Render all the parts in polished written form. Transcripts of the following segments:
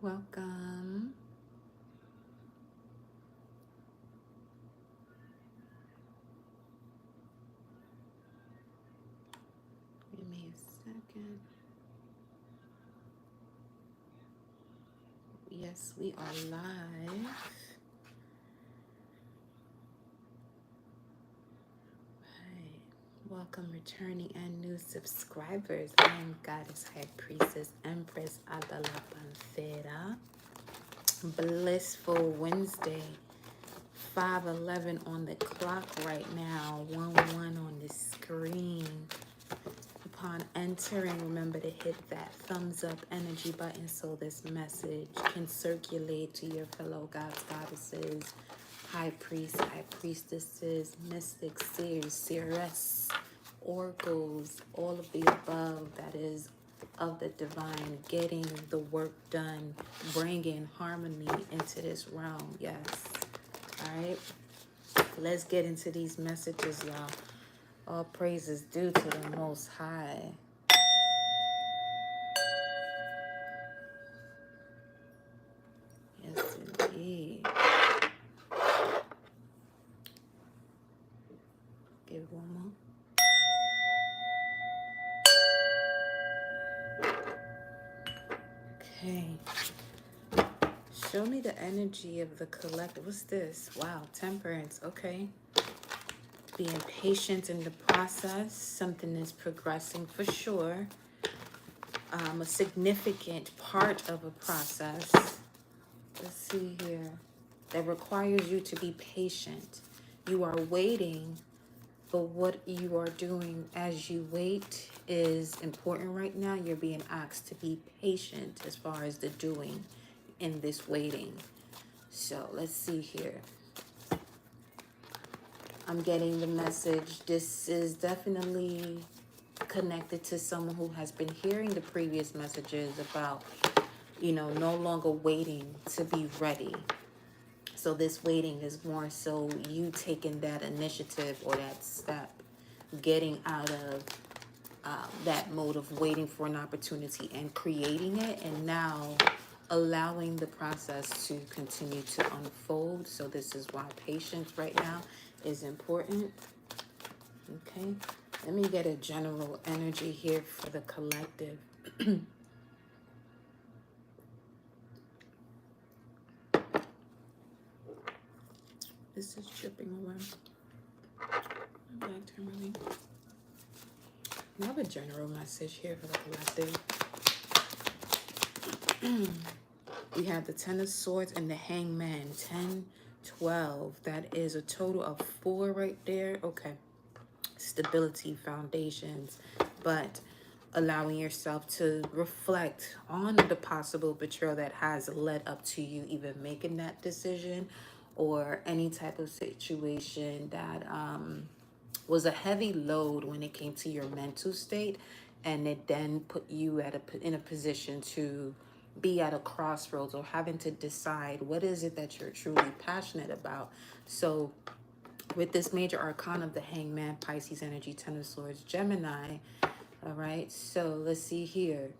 Welcome. Give me a second. Yes, we are live. Right. Welcome, returning and new subscribers. I am Goddess High Priestess Empress Adala Panfera. Blissful Wednesday. 5:11 on the clock right now. 1:1 on the screen. Upon entering, remember to hit that thumbs up energy button so this message can circulate to your fellow gods, goddesses, high priests, high priestesses, mystics, seers, seeress, oracles, all of the above that is of the divine, getting the work done, bringing harmony into this realm. Yes. All right. Let's get into these messages, y'all. All praise is due to the Most High. Yes, indeed. Give it one more. Okay. Show me the energy of the collective. What's this? Wow, temperance. Okay. Being patient in the process. Something is progressing for sure. A significant part of a process. Let's see here. That requires you to be patient. You are waiting, but what you are doing as you wait is important right now. You're being asked to be patient as far as the doing in this waiting. So let's see here. I'm getting the message. This is definitely connected to someone who has been hearing the previous messages about, no longer waiting to be ready. So this waiting is more so you taking that initiative or that step, getting out of that mode of waiting for an opportunity and creating it, and now allowing the process to continue to unfold. So this is why patience right now is important. Okay, let me get a general energy here for the collective. This is tripping away. Back to really. I have a general message here for the collective. We have the Ten of Swords and the Hangman. 10, 12. That is a total of 4 right there. Okay. Stability, foundations, but allowing yourself to reflect on the possible betrayal that has led up to you even making that decision, or any type of situation that was a heavy load when it came to your mental state, and it then put you in a position to be at a crossroads or having to decide what is it that you're truly passionate about. So with this major arcana of the Hangman, Pisces energy, Ten of Swords, Gemini. All right, so let's see here.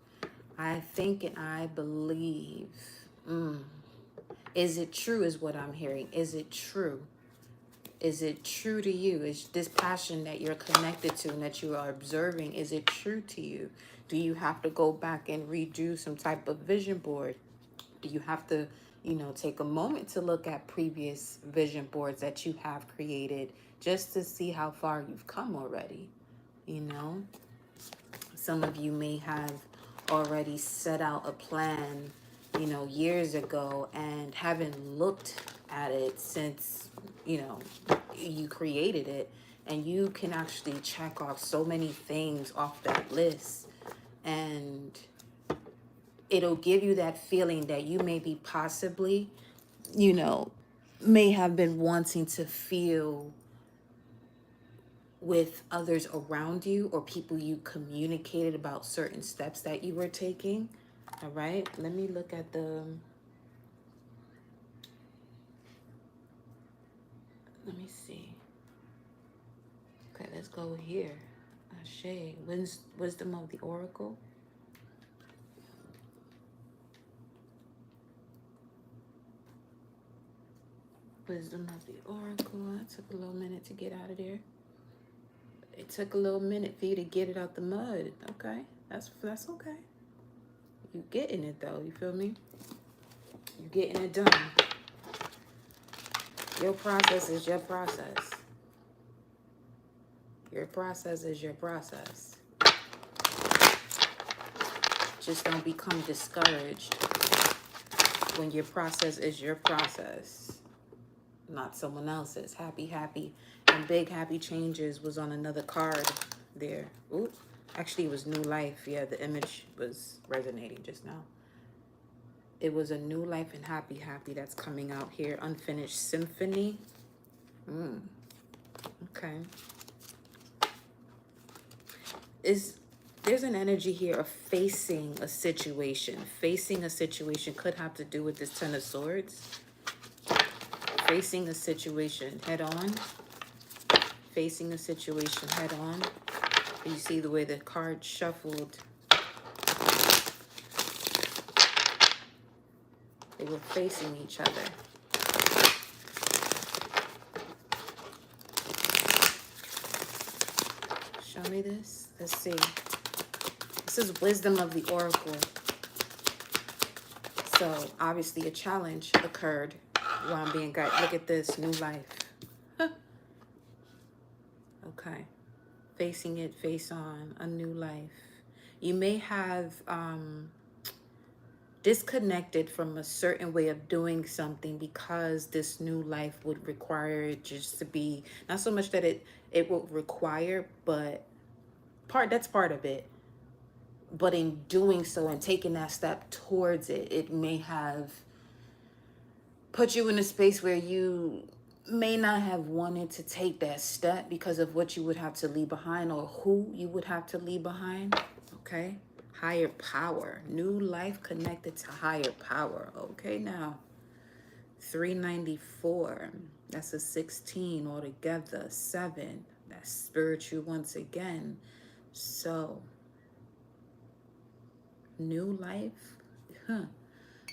I think and I believe. Is it true is what I'm hearing. Is it true? Is it true to you? Is this passion that you're connected to and that you are observing, is it true to you? Do you have to go back and redo some type of vision board? Do you have to, take a moment to look at previous vision boards that you have created just to see how far you've come already? Some of you may have already set out a plan, years ago, and haven't looked at it since, you created it. And you can actually check off so many things off that list. And it'll give you that feeling that you may be possibly, may have been wanting to feel with others around you or people you communicated about certain steps that you were taking. All right, let me look at let me see. Okay, let's go here. Ashe, wisdom of the oracle. Wisdom of the Oracle. It took a little minute to get out of there. It took a little minute for you to get it out the mud. Okay, that's okay. You getting it though. You feel me? You getting it done. Your process is your process. Your process is your process. Just don't become discouraged when your process is your process, not someone else's. Happy, and big happy changes was on another card there. Ooh, actually it was new life. Yeah, the image was resonating just now. It was a new life and happy that's coming out here. Unfinished symphony. Okay. There's an energy here of facing a situation. Facing a situation could have to do with this Ten of Swords. Facing a situation head on. Facing a situation head on. You see the way the card shuffled. They were facing each other. Show me this. Let's see. This is Wisdom of the Oracle. So obviously a challenge occurred while I'm being guided. Look at this, new life. Okay. Facing it face on, a new life. You may have disconnected from a certain way of doing something because this new life would require it just to be, not so much that it will require, but that's part of it. But in doing so and taking that step towards it, it may have put you in a space where you may not have wanted to take that step because of what you would have to leave behind or who you would have to leave behind. Okay. Higher power. New life connected to higher power. Okay, now. 394. That's a 16 altogether. 7. That's spiritual once again. So, new life.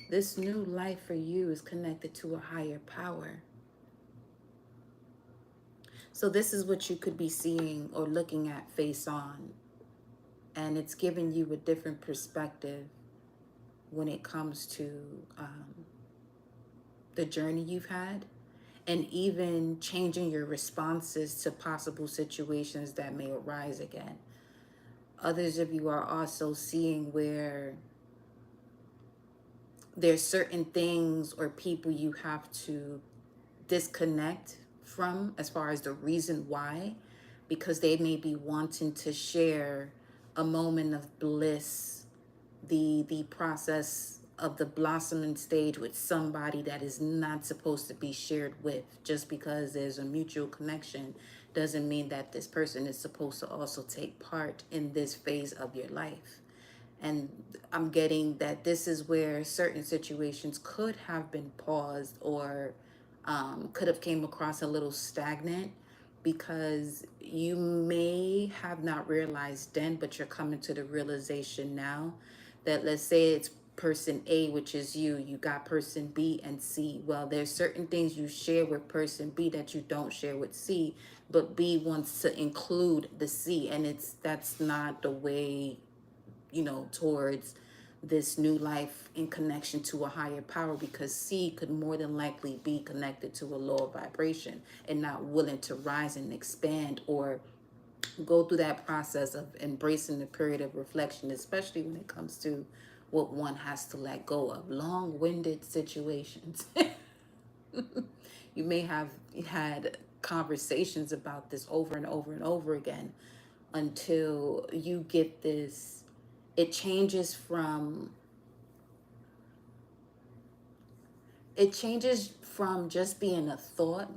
This new life for you is connected to a higher power. So this is what you could be seeing or looking at face on. And it's giving you a different perspective when it comes to the journey you've had, and even changing your responses to possible situations that may arise again. Others of you are also seeing where there's certain things or people you have to disconnect from as far as the reason why, because they may be wanting to share a moment of bliss, the process of the blossoming stage with somebody that is not supposed to be shared with. Just because there's a mutual connection doesn't mean that this person is supposed to also take part in this phase of your life. And I'm getting that this is where certain situations could have been paused or could have came across a little stagnant, because you may have not realized then, but you're coming to the realization now that, let's say it's person A, which is you got person B and C. Well, there's certain things you share with person B that you don't share with C, but B wants to include the C, and that's not the way, towards this new life in connection to a higher power, because C could more than likely be connected to a lower vibration and not willing to rise and expand or go through that process of embracing the period of reflection, especially when it comes to what one has to let go of. Long-winded situations. You may have had conversations about this over and over and over again until you get this. It changes from just being a thought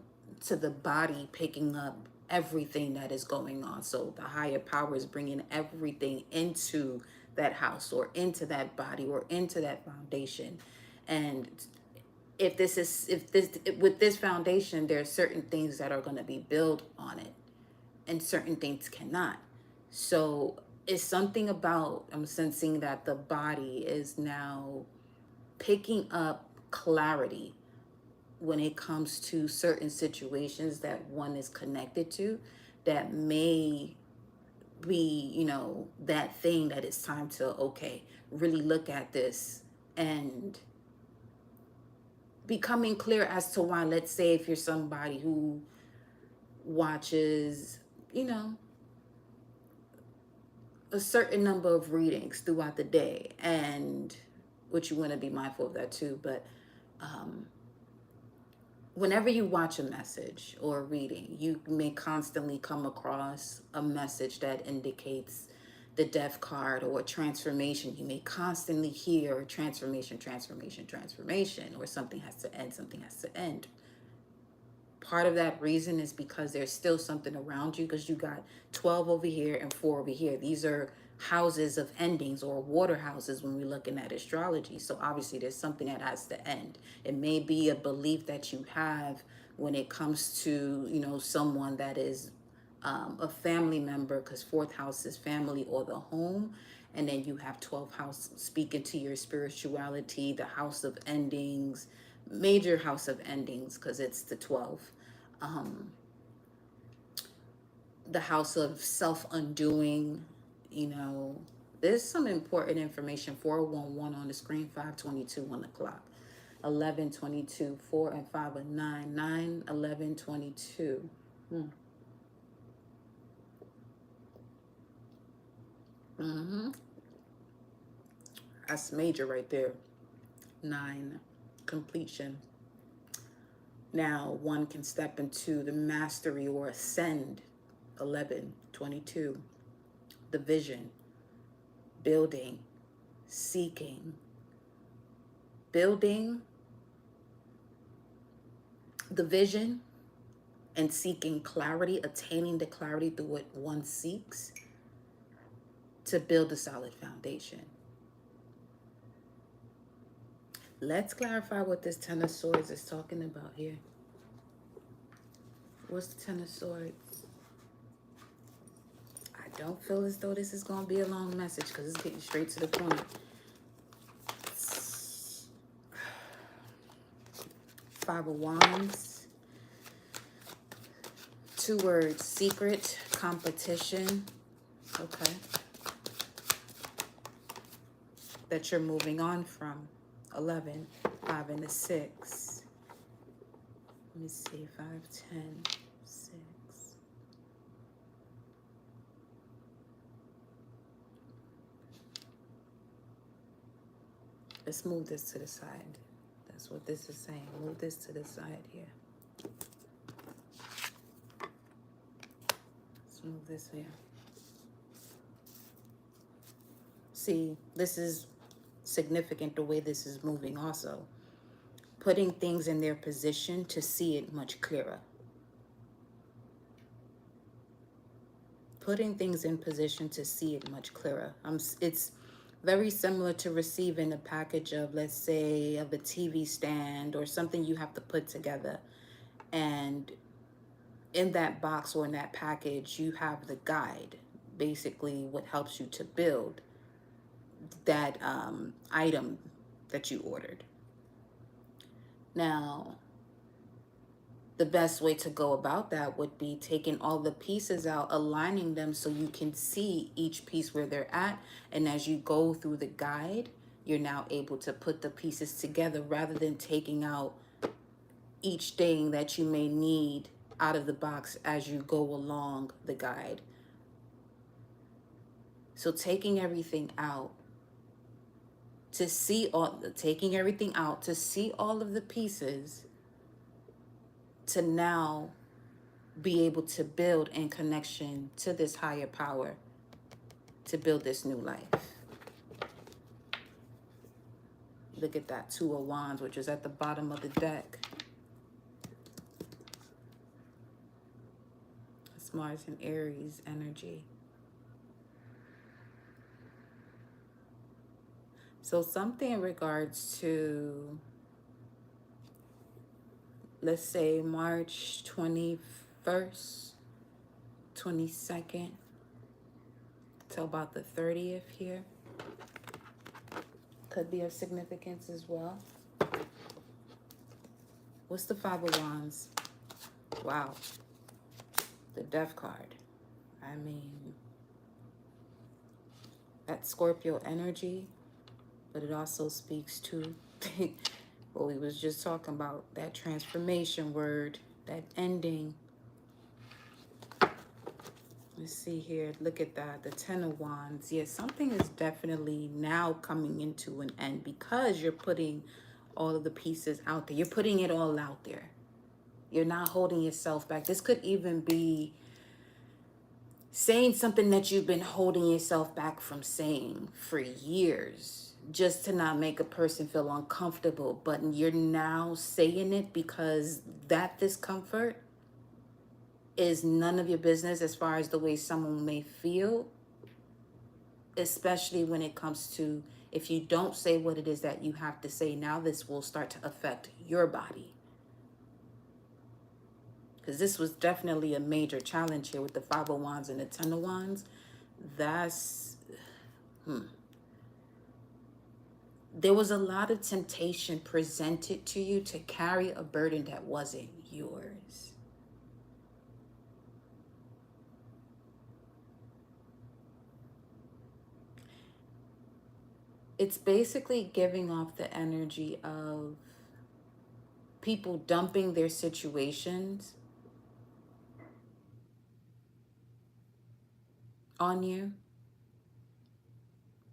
to the body picking up everything that is going on. So the higher power is bringing everything into that house or into that body or into that foundation. And with this foundation, there are certain things that are going to be built on it and certain things cannot. So it's something about, I'm sensing that the body is now picking up clarity when it comes to certain situations that one is connected to, that may be, you know, that thing that it's time to, okay, really look at this and becoming clear as to why. Let's say if you're somebody who watches, you know, a certain number of readings throughout the day, and which you want to be mindful of that too, but whenever you watch a message or a reading, you may constantly come across a message that indicates the death card or a transformation. You may constantly hear transformation, transformation, transformation, or something has to end, something has to end. Part of that reason is because there's still something around you, because you got 12 over here and 4 over here. These are houses of endings, or water houses when we're looking at astrology. So obviously there's something that has to end. It may be a belief that you have when it comes to, you know, someone that is a family member, because fourth house is family or the home. And then you have 12th house speaking to your spirituality, the house of endings, major house of endings, because it's the 12th. The house of self-undoing, you know, there's some important information. 411 on the screen, 522 on the clock, 1122, 4 and 5 are 9, 9, 11, 22. That's major right there. 9, completion. Now one can step into the mastery or ascend. 11, 22. The vision, building, seeking, building the vision and seeking clarity, attaining the clarity through what one seeks to build a solid foundation. Let's clarify what this Ten of Swords is talking about here. What's the Ten of Swords? I don't feel as though this is going to be a long message, because it's getting straight to the point. 5 of Wands. 2 words: secret, competition. Okay. That you're moving on from. 11, 5 and the 6. Let me see, 5, 10, 6. Let's move this to the side. That's what this is saying. Move this to the side here. Let's move this here. See, this is significant the way this is moving also. Putting things in their position to see it much clearer. Putting things in position to see it much clearer. It's very similar to receiving a package of, let's say, of a TV stand or something you have to put together. And in that box or in that package, you have the guide, basically what helps you to build that item that you ordered. Now, the best way to go about that would be taking all the pieces out, aligning them so you can see each piece where they're at. And as you go through the guide, you're now able to put the pieces together rather than taking out each thing that you may need out of the box as you go along the guide. So taking everything out to see taking everything out to see all of the pieces, to now be able to build in connection to this higher power, to build this new life. Look at that 2 of Wands, which is at the bottom of the deck. It's Mars and Aries energy. So something in regards to, let's say, March 21st, 22nd, till about the 30th here. Could be of significance as well. What's the Five of Wands? Wow. The Death card. I mean, that Scorpio energy, but it also speaks to what we was just talking about, that transformation word, that ending. Let's see here. Look at that. The Ten of Wands. Yes, something is definitely now coming into an end because you're putting all of the pieces out there. You're putting it all out there. You're not holding yourself back. This could even be saying something that you've been holding yourself back from saying for years, just to not make a person feel uncomfortable. But you're now saying it because that discomfort is none of your business as far as the way someone may feel, especially when it comes to, if you don't say what it is that you have to say, now this will start to affect your body. Because this was definitely a major challenge here with the Five of Wands and the Ten of Wands. That's, there was a lot of temptation presented to you to carry a burden that wasn't yours. It's basically giving off the energy of people dumping their situations on you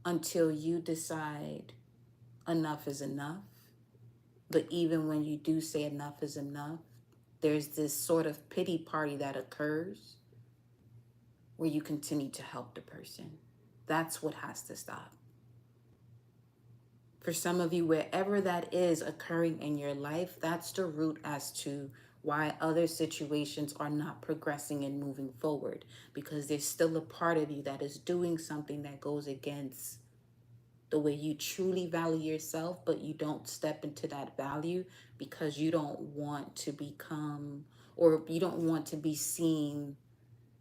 until you decide enough is enough. But even when you do say enough is enough, there's this sort of pity party that occurs where you continue to help the person. That's what has to stop. For some of you, wherever that is occurring in your life, that's the root as to why other situations are not progressing and moving forward, because there's still a part of you that is doing something that goes against the way you truly value yourself, but you don't step into that value because you don't want to become, or you don't want to be seen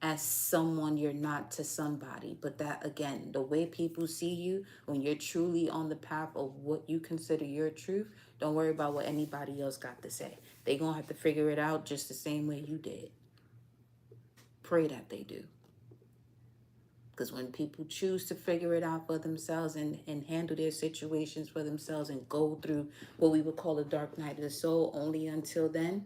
as someone you're not to somebody. But that, again, the way people see you when you're truly on the path of what you consider your truth, don't worry about what anybody else got to say. They gonna have to figure it out just the same way you did. Pray that they do. Because when people choose to figure it out for themselves and handle their situations for themselves and go through what we would call a dark night of the soul, only until then,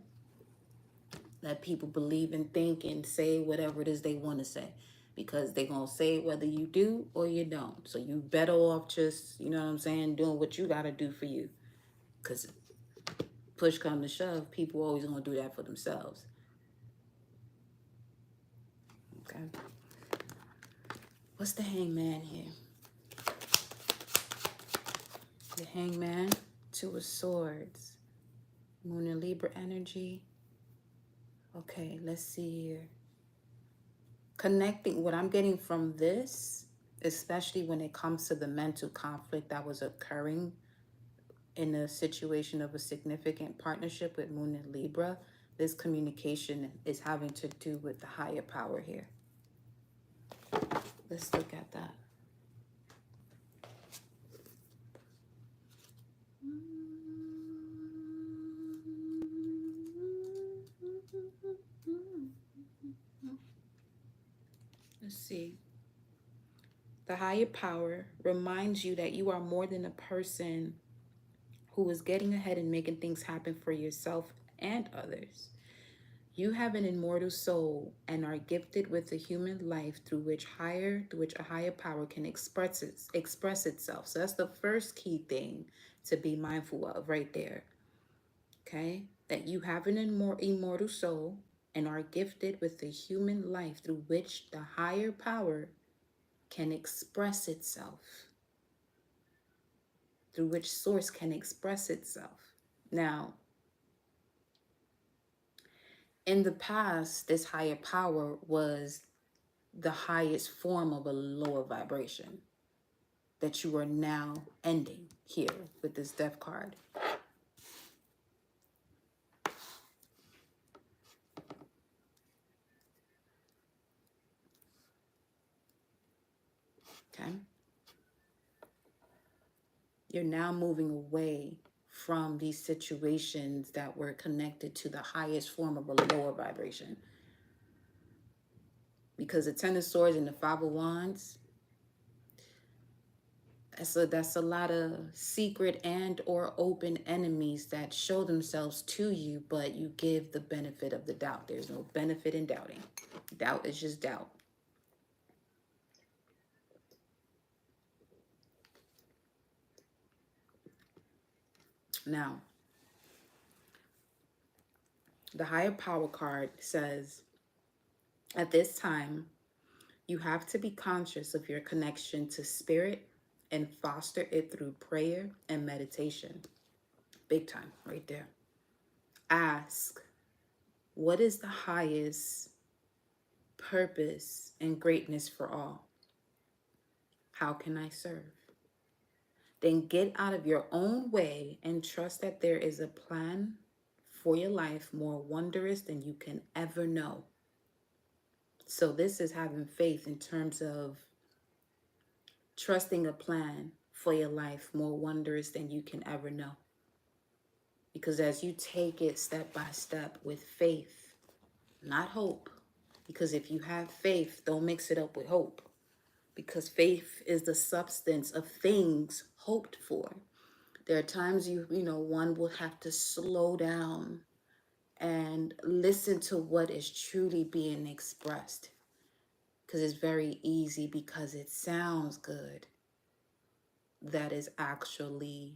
let people believe and think and say whatever it is they want to say. Because they're going to say it whether you do or you don't. So you better off just, you know what I'm saying, doing what you got to do for you. Because push come to shove, people always going to do that for themselves. Okay. What's the Hangman here? The Hangman, Two of Swords, Moon and Libra energy. Okay, let's see here. Connecting, what I'm getting from this, especially when it comes to the mental conflict that was occurring in a situation of a significant partnership with Moon and Libra, this communication is having to do with the higher power here. Let's look at that. Let's see. The higher power reminds you that you are more than a person who is getting ahead and making things happen for yourself and others. You have an immortal soul and are gifted with a human life through which a higher power can express itself. So that's the first key thing to be mindful of right there. Okay? That you have an immortal soul and are gifted with a human life through which the higher power can express itself. Through which source can express itself. Now, in the past, this higher power was the highest form of a lower vibration that you are now ending here with this death card. Okay? You're now moving away from these situations that were connected to the highest form of a lower vibration. Because the Ten of Swords and the Five of Wands, that's a lot of secret and or open enemies that show themselves to you, but you give the benefit of the doubt. There's no benefit in doubting. Doubt is just doubt. Now, the higher power card says, at this time, you have to be conscious of your connection to spirit and foster it through prayer and meditation. Big time right there. Ask, what is the highest purpose and greatness for all? How can I serve? Then get out of your own way and trust that there is a plan for your life more wondrous than you can ever know. So this is having faith in terms of trusting a plan for your life more wondrous than you can ever know. Because as you take it step by step with faith, not hope, because if you have faith, don't mix it up with hope. Because faith is the substance of things hoped for. There are times one will have to slow down and listen to what is truly being expressed. Because it's very easy, because it sounds good, that is actually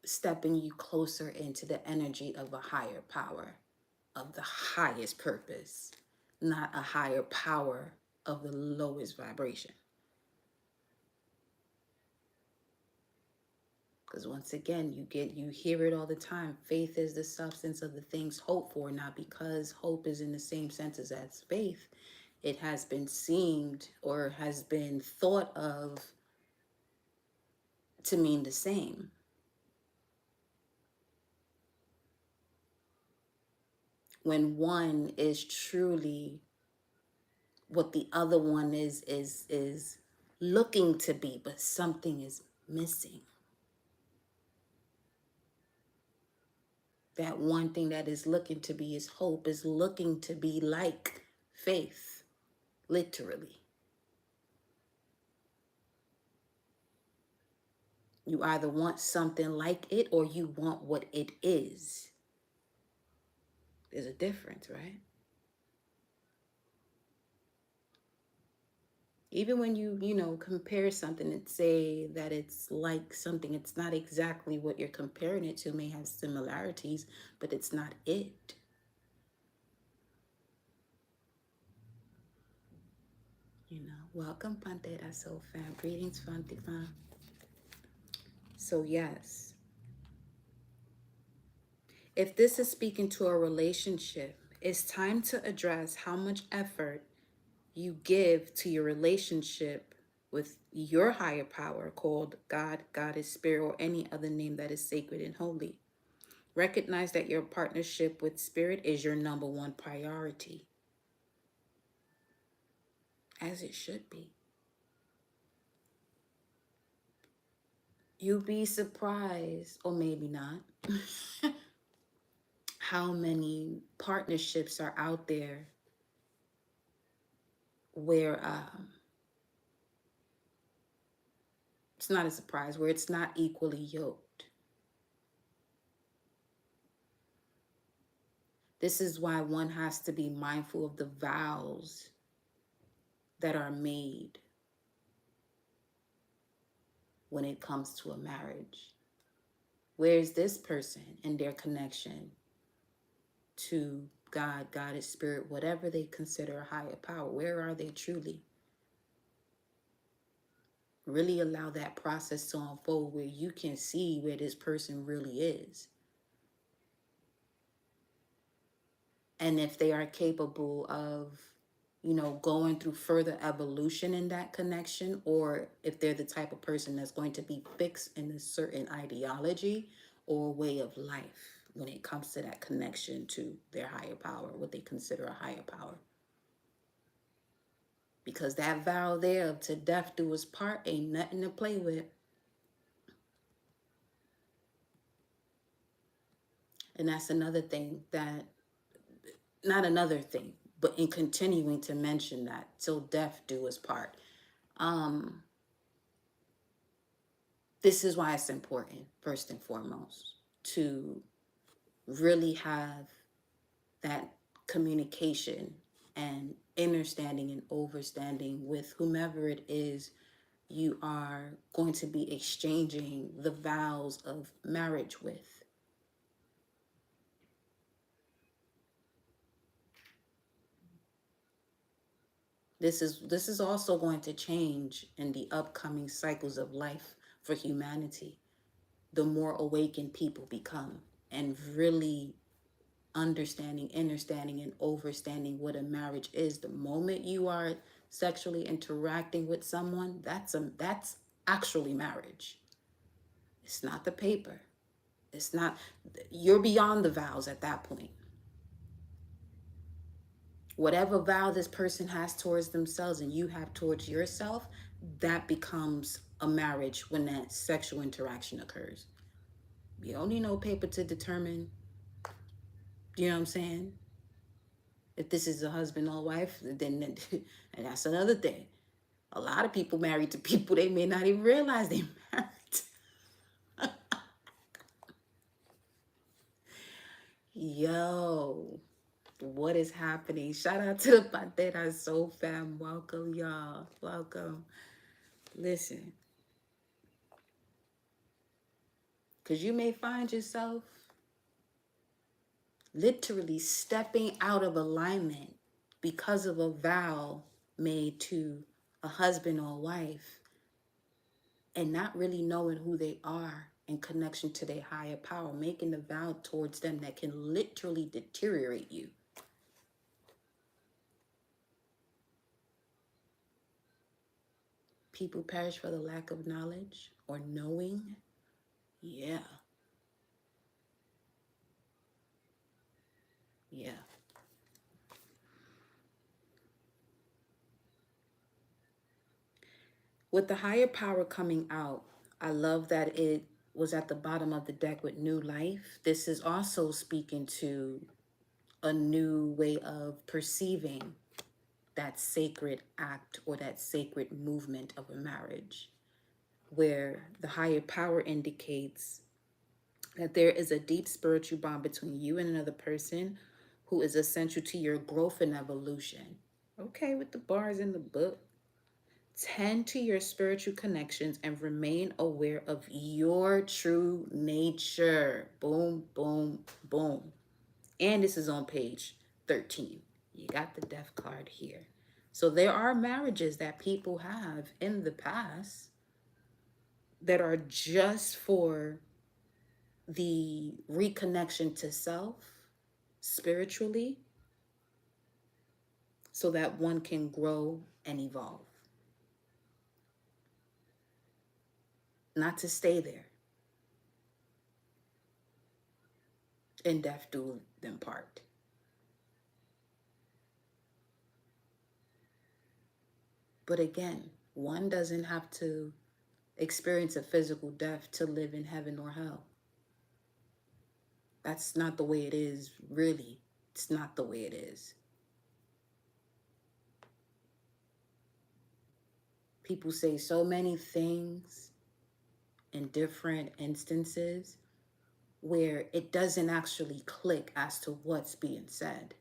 stepping you closer into the energy of a higher power, of the highest purpose, not a higher power of the lowest vibration. Because once again, you hear it all the time. Faith is the substance of the things hoped for. Not because hope is in the same sense as faith. It has been seemed or has been thought of to mean the same. When one is truly what the other one is looking to be, but something is missing. That one thing that is looking to be is hope, is looking to be like faith, literally. You either want something like it or you want what it is. There's a difference, right? Even when you compare something and say that it's like something, it's not exactly what you're comparing it to. May have similarities, but it's not it. Welcome, Pantera Soul Fam. Greetings, Fantifan. So yes, if this is speaking to a relationship, it's time to address how much effort you give to your relationship with your higher power, called God, Goddess, Spirit, or any other name that is sacred and holy. Recognize that your partnership with Spirit is your number one priority, as it should be. You'll be surprised, or maybe not, how many partnerships are out there where it's not a surprise, where it's not equally yoked. This is why one has to be mindful of the vows that are made when it comes to a marriage. Where is this person in their connection to God, Goddess, Spirit, whatever they consider a higher power? Where are they truly? Really allow that process to unfold where you can see where this person really is. And if they are capable of, going through further evolution in that connection, or if they're the type of person that's going to be fixed in a certain ideology or way of life when it comes to that connection to their higher power, what they consider a higher power. Because that vow there of to death do us part ain't nothing to play with. And that's another thing that, not another thing, but in continuing to mention that, till death do us part. This is why it's important, first and foremost, to really have that communication and understanding and overstanding with whomever it is you are going to be exchanging the vows of marriage with. This is also going to change in the upcoming cycles of life for humanity. The more awakened people become and really understanding, understanding, and overstanding what a marriage is. The moment you are sexually interacting with someone, that's actually marriage. It's not the paper. It's not, you're beyond the vows at that point. Whatever vow this person has towards themselves and you have towards yourself, that becomes a marriage when that sexual interaction occurs. You don't need no paper to determine, you know what I'm saying? If this is a husband or wife, then and that's another thing. A lot of people married to people they may not even realize they married. Yo, what is happening? Shout out to the Pantera Soul fam. Welcome, y'all. Welcome. Listen, because you may find yourself literally stepping out of alignment because of a vow made to a husband or a wife and not really knowing who they are in connection to their higher power, making a vow towards them that can literally deteriorate you. People perish for the lack of knowledge or knowing. Yeah. Yeah. With the higher power coming out, I love that it was at the bottom of the deck with new life. This is also speaking to a new way of perceiving that sacred act or that sacred movement of a marriage, where the higher power indicates that there is a deep spiritual bond between you and another person who is essential to your growth and evolution. Okay, with the bars in the book. Tend to your spiritual connections and remain aware of your true nature. Boom, boom, boom. And this is on page 13. You got the death card here. So there are marriages that people have in the past that are just for the reconnection to self spiritually so that one can grow and evolve. Not to stay there. And death do them part. But again, one doesn't have to experience a physical death to live in heaven or hell. That's not the way it is, really. It's not the way it is. People say so many things in different instances where it doesn't actually click as to what's being said.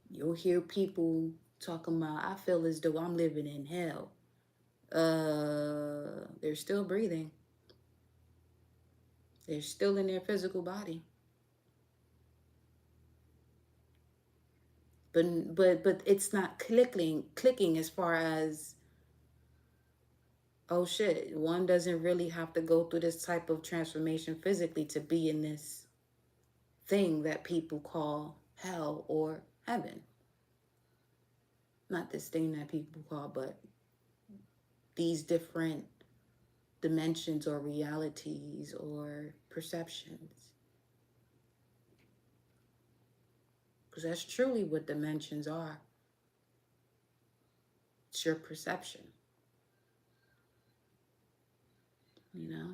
You'll hear people talking about, I feel as though I'm living in hell. They're still breathing. They're still in their physical body. But it's not clicking as far as, oh shit, one doesn't really have to go through this type of transformation physically to be in this thing that people call hell or heaven. Not this thing that people call, but these different dimensions or realities or perceptions. Because that's truly what dimensions are. It's your perception. You know?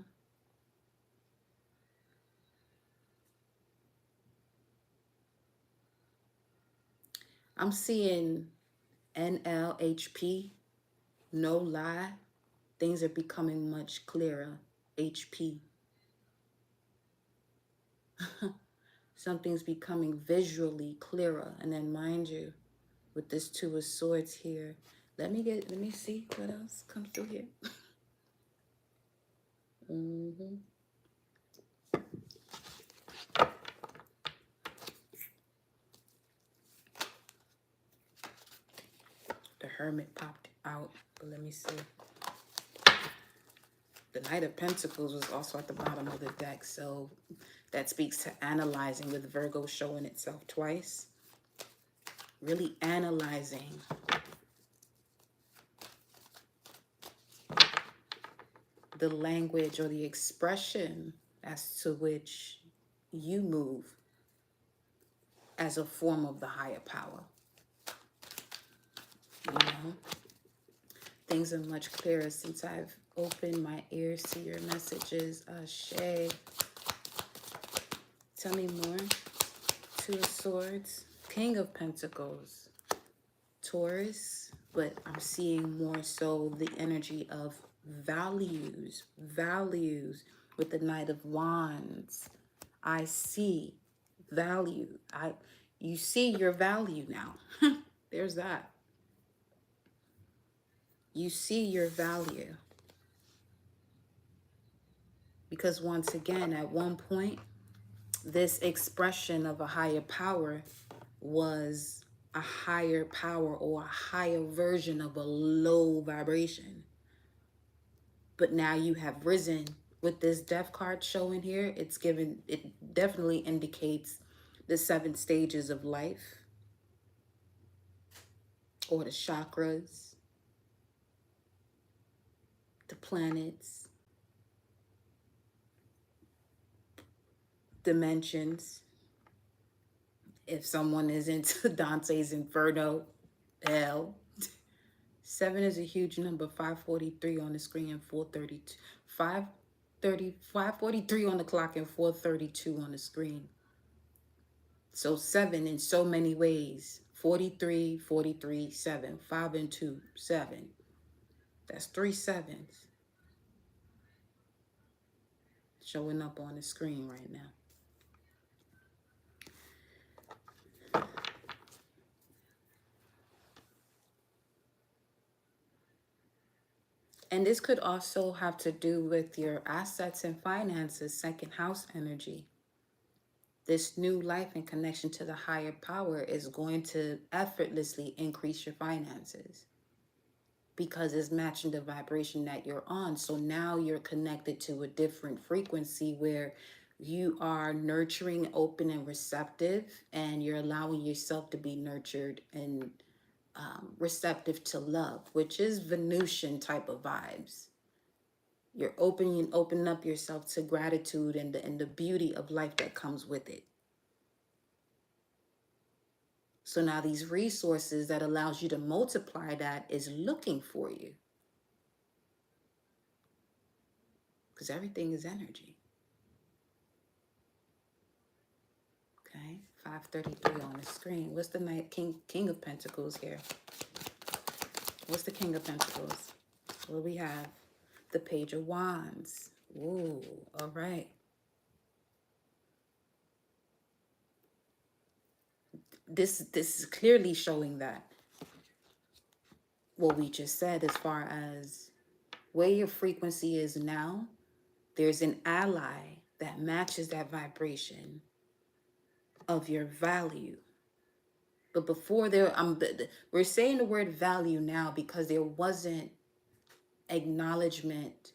I'm seeing NLHP, no lie. Things are becoming much clearer. HP. Something's becoming visually clearer. And then mind you, with this Two of Swords here, let me see what else comes through here. The Hermit popped out, but let me see. The Knight of Pentacles was also at the bottom of the deck, so that speaks to analyzing, with Virgo showing itself twice. Really analyzing the language or the expression as to which you move as a form of the higher power. You know, things are much clearer since I've opened my ears to your messages. Shay, tell me more. Two of Swords, King of Pentacles, Taurus, but I'm seeing more so the energy of values with the Knight of Wands. I see value. You see your value now. There's that. You see your value. Because once again, at one point, this expression of a higher power was a higher power or a higher version of a low vibration. But now you have risen with this Death card showing here. It definitely indicates the 7 stages of life, or the chakras, the planets, dimensions. If someone is into Dante's Inferno, hell. 7 is a huge number. 543 on the screen and 432. 543 on the clock and 432 on the screen. So 7 in so many ways. 43, 43, 7. 5 and 2, 7. That's 3 sevens showing up on the screen right now. And this could also have to do with your assets and finances, second house energy. This new life and connection to the higher power is going to effortlessly increase your finances because it's matching the vibration that you're on. So now you're connected to a different frequency where you are nurturing, open, and receptive, and you're allowing yourself to be nurtured and receptive to love, which is Venusian type of vibes. You're opening up yourself to gratitude and the beauty of life that comes with it. So now these resources that allows you to multiply that is looking for you. Because everything is energy. Okay, 533 on the screen. What's the Knight, King of Pentacles here? What's the King of Pentacles? What do we have? The Page of Wands. Ooh, all right. This is clearly showing that what we just said, as far as where your frequency is now, there's an ally that matches that vibration of your value. But before there, we're saying the word value now because there wasn't acknowledgement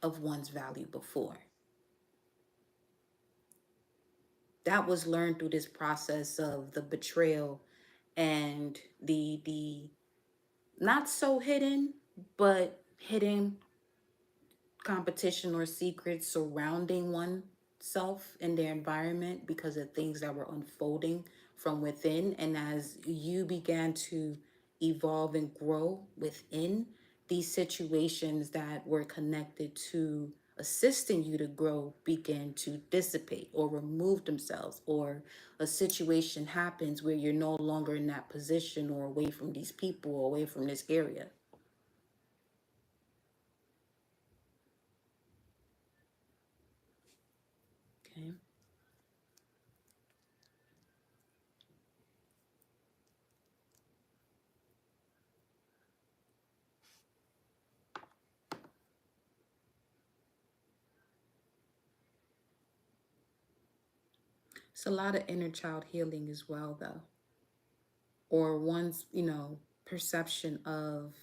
of one's value before. That was learned through this process of the betrayal and the not so hidden, but hidden competition or secrets surrounding oneself in their environment because of things that were unfolding from within. And as you began to evolve and grow within these situations that were connected to assisting you to grow begin to dissipate or remove themselves, or a situation happens where you're no longer in that position or away from these people or away from this area. Okay. It's a lot of inner child healing as well, though. Or one's, perception of,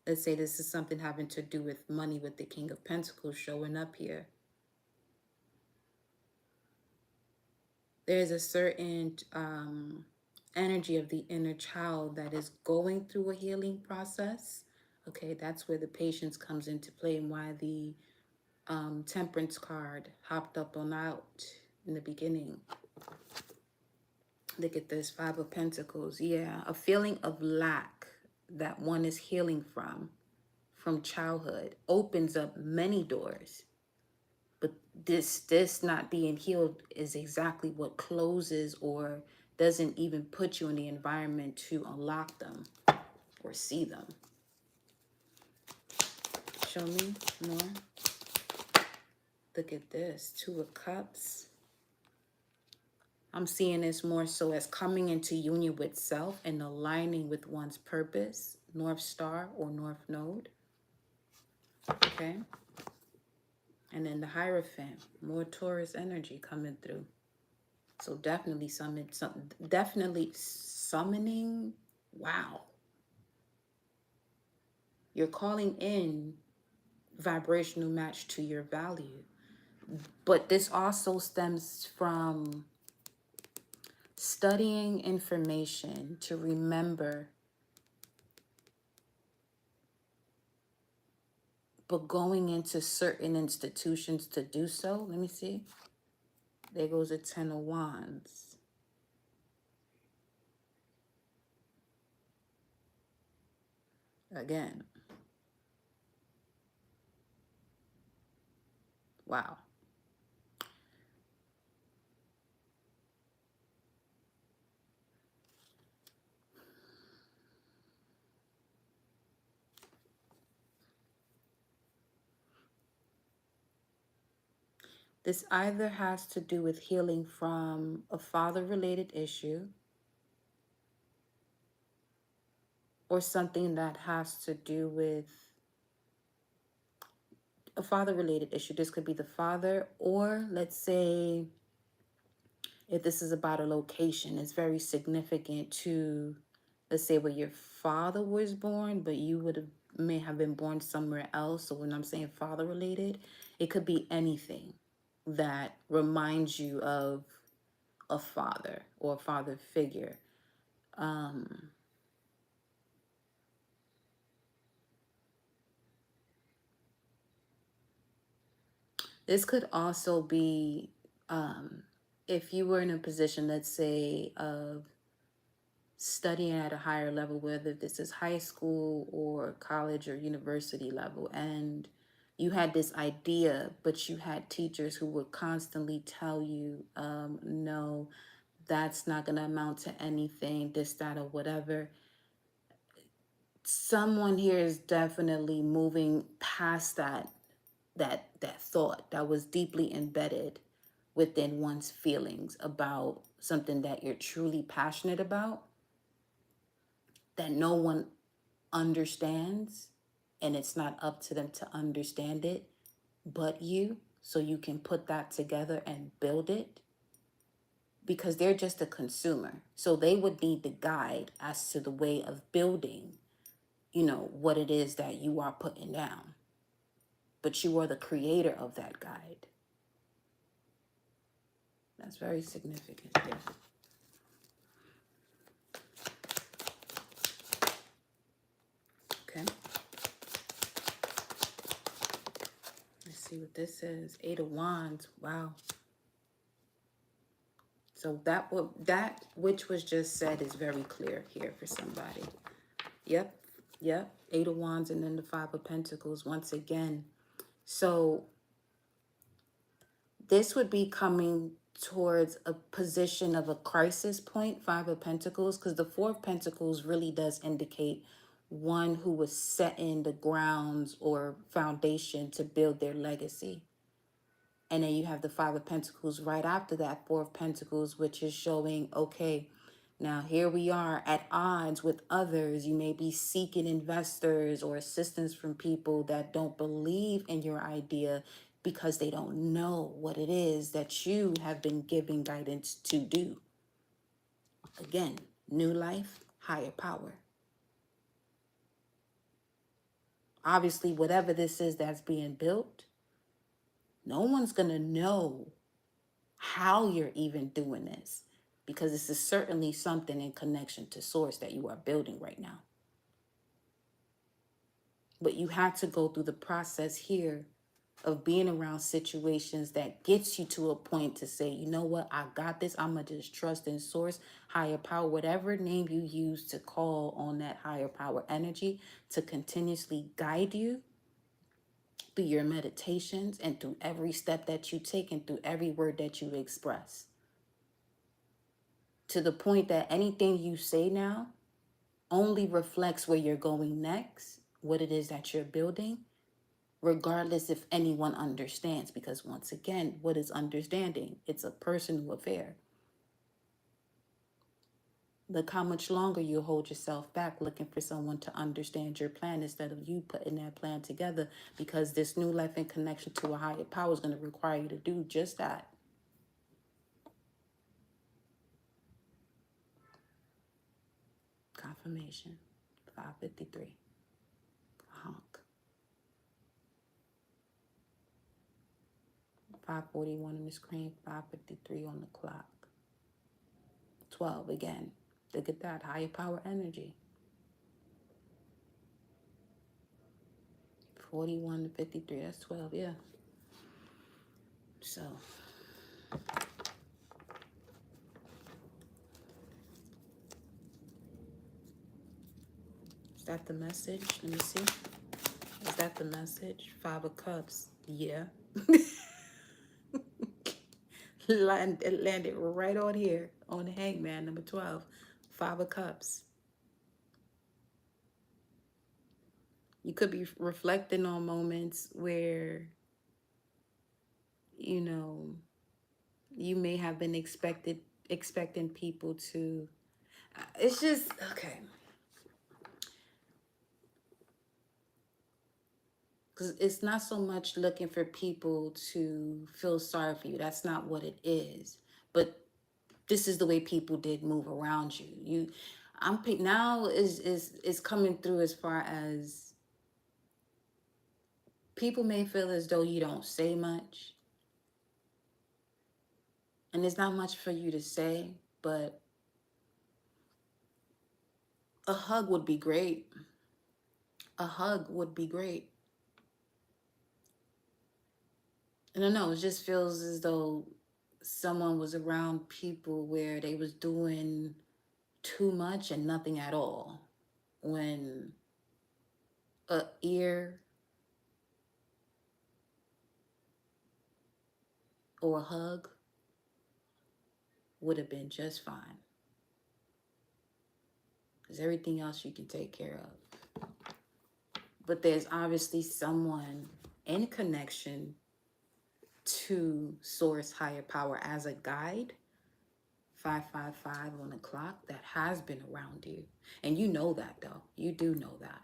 let's say this is something having to do with money, with the King of Pentacles showing up here. There's a certain energy of the inner child that is going through a healing process. Okay, that's where the patience comes into play, and why the Temperance card hopped up on out in the beginning. Look at this, Five of Pentacles. Yeah, a feeling of lack that one is healing from childhood opens up many doors. But this not being healed is exactly what closes or doesn't even put you in the environment to unlock them or see them. Show me more. Look at this, Two of Cups. I'm seeing this more so as coming into union with self and aligning with one's purpose, North Star or North Node. Okay. And then the Hierophant, more Taurus energy coming through. So definitely definitely summoning. Wow. You're calling in vibrational match to your value. But this also stems from studying information to remember, but going into certain institutions to do so. Let me see. There goes a Ten of Wands. Again. Wow. This either has to do with healing from a father-related issue, or something that has to do with a father-related issue. This could be the father, or let's say if this is about a location, it's very significant to, let's say, where your father was born, but you may have been born somewhere else. So when I'm saying father-related, it could be anything that reminds you of a father or a father figure. This could also be if you were in a position, let's say, of studying at a higher level, whether this is high school or college or university level, and you had this idea, but you had teachers who would constantly tell you, no, that's not going to amount to anything, this, that, or whatever. Someone here is definitely moving past that thought that was deeply embedded within one's feelings about something that you're truly passionate about, that no one understands, and it's not up to them to understand it but you, so you can put that together and build it, because they're just a consumer. So they would need the guide as to the way of building, what it is that you are putting down. But you are the creator of that guide. That's very significant there. Okay. Let's see what this is. Eight of Wands. Wow. So that which was just said is very clear here for somebody. Yep. Eight of Wands, and then the Five of Pentacles once again. So This would be coming towards a position of a crisis point, Five of Pentacles, because the Four of Pentacles really does indicate one who was setting the grounds or foundation to build their legacy. And then you have the Five of Pentacles right after that, Four of Pentacles, which is showing, okay, now here we are at odds with others. You may be seeking investors or assistance from people that don't believe in your idea because they don't know what it is that you have been giving guidance to do. Again, new life, higher power. Obviously, whatever this is that's being built, no one's going to know how you're even doing this, because this is certainly something in connection to source that you are building right now. But you have to go through the process here of being around situations that gets you to a point to say, you know what, I got this. I'm going to just trust in source, higher power, whatever name you use to call on that higher power energy to continuously guide you through your meditations and through every step that you take and through every word that you express. To the point that anything you say now only reflects where you're going next, what it is that you're building, regardless if anyone understands. Because once again, what is understanding? It's a personal affair. Look how much longer you hold yourself back looking for someone to understand your plan instead of you putting that plan together, because this new life and connection to a higher power is going to require you to do just that. Confirmation. 553. Honk. 541 on the screen, 553 on the clock. 12 again. Look at that, higher power energy. 41 to 53, that's 12, yeah. So, is that the message? Let me see. Is that the message? 5 of Cups, yeah. It landed right on here, on the Hangman, number 12. 5 of Cups. You could be reflecting on moments where, you know, you may have been expecting people to, it's just, okay. Because it's not so much looking for people to feel sorry for you. That's not what it is. But this is the way people did move around you. Now is coming through as far as people may feel as though you don't say much. And there's not much for you to say, but a hug would be great. A hug would be great. I don't know, it just feels as though someone was around people where they was doing too much and nothing at all, when a ear or a hug would have been just fine, because everything else you can take care of. But there's obviously someone in connection to source, higher power, as a guide, 555 on the clock, that has been around you. And you know that, though. You do know that.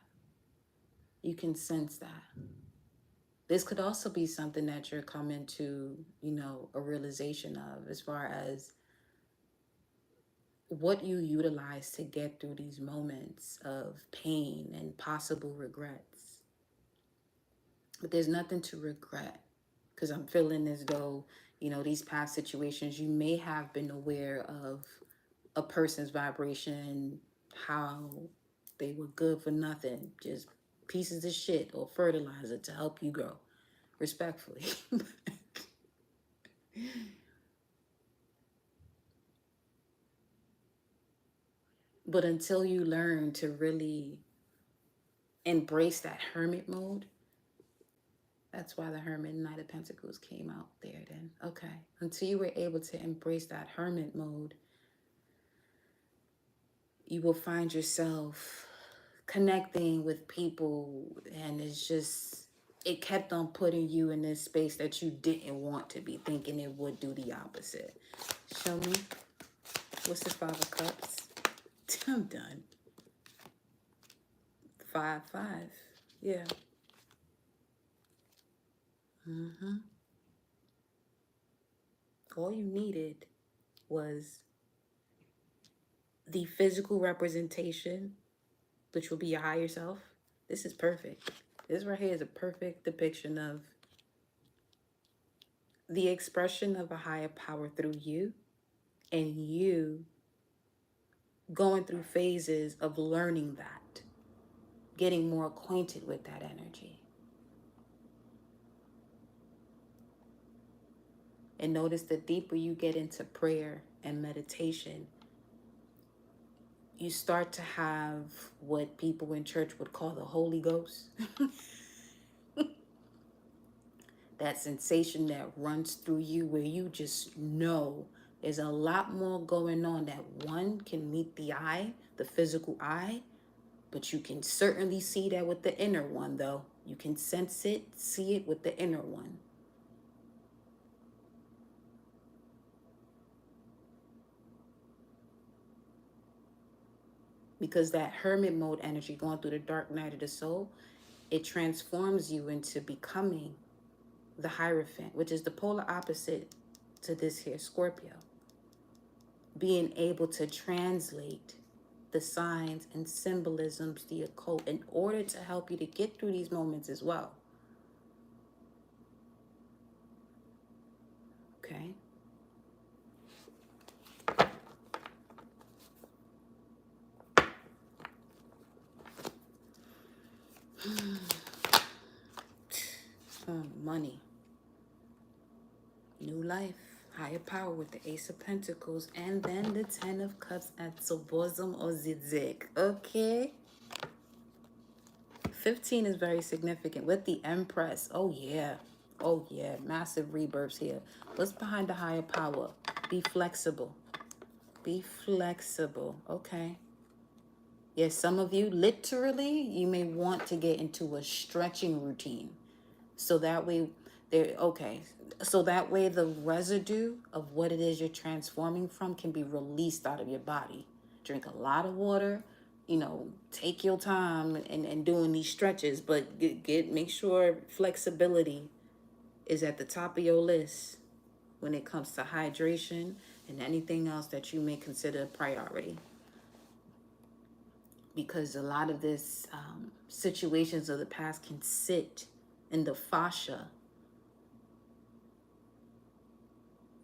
You can sense that. This could also be something that you're coming to, a realization of, as far as what you utilize to get through these moments of pain and possible regrets. But there's nothing to regret, because I'm feeling as though, these past situations, you may have been aware of a person's vibration, how they were good for nothing, just pieces of shit or fertilizer to help you grow, respectfully. But until you learn to really embrace that hermit mode, That's why the Hermit and Knight of Pentacles came out there then. Okay. Until you were able to embrace that hermit mode, you will find yourself connecting with people, and it's just, it kept on putting you in this space that you didn't want to be, thinking it would do the opposite. Show me. What's the Five of Cups? I'm done. 5, 5. Yeah. All you needed was the physical representation, which will be your higher self. This is perfect. This right here is a perfect depiction of the expression of a higher power through you, and you going through phases of learning that, getting more acquainted with that energy. And notice the deeper you get into prayer and meditation, you start to have what people in church would call the Holy Ghost. That sensation that runs through you where you just know there's a lot more going on that one can meet the eye, the physical eye, but you can certainly see that with the inner one, though. You can sense it, see it with the inner one. Because that hermit mode energy going through the dark night of the soul, it transforms you into becoming the Hierophant, which is the polar opposite to this here Scorpio. Being able to translate the signs and symbolisms, the occult, in order to help you to get through these moments as well. Okay. Money. New life. Higher power with the Ace of Pentacles. And then the Ten of Cups at the bosom or zigzag. Okay. 15 is very significant with the Empress. Oh, yeah. Oh, yeah. Massive rebirths here. What's behind the higher power? Be flexible. Be flexible. Okay. Yes, some of you, literally, you may want to get into a stretching routine. So that way, so that way the residue of what it is you're transforming from can be released out of your body. Drink a lot of water, take your time and doing these stretches, but make sure flexibility is at the top of your list when it comes to hydration and anything else that you may consider a priority. Because a lot of this situations of the past can sit in the fascia.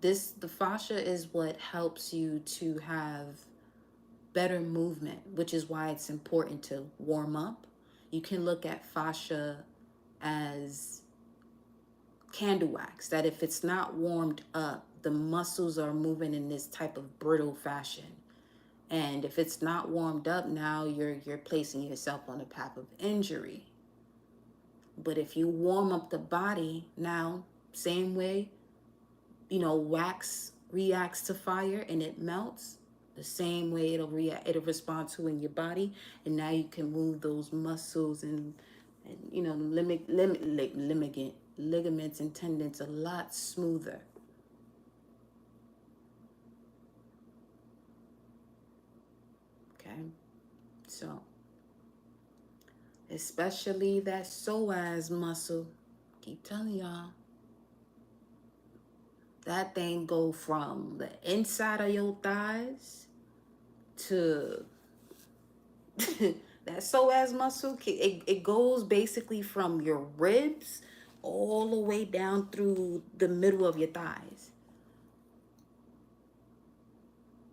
The fascia is what helps you to have better movement, which is why it's important to warm up. You can look at fascia as candle wax, that if it's not warmed up, the muscles are moving in this type of brittle fashion. And if it's not warmed up, now you're placing yourself on a path of injury. But if you warm up the body, now, same way, wax reacts to fire and it melts, the same way it'll respond to in your body. And now you can move those muscles and ligaments and tendons a lot smoother. Okay, so especially that psoas muscle, keep telling y'all, that thing go from the inside of your thighs to that psoas muscle. It goes basically from your ribs all the way down through the middle of your thighs.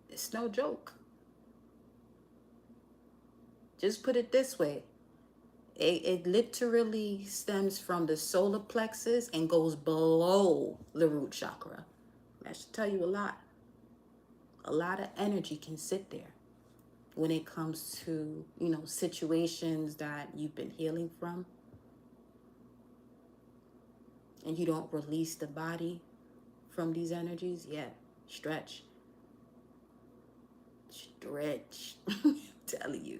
It's no joke. Just put it this way. It literally stems from the solar plexus and goes below the root chakra. That should tell you a lot. A lot of energy can sit there when it comes to, situations that you've been healing from. and you don't release the body from these energies, yeah, stretch. Stretch. I'm telling you.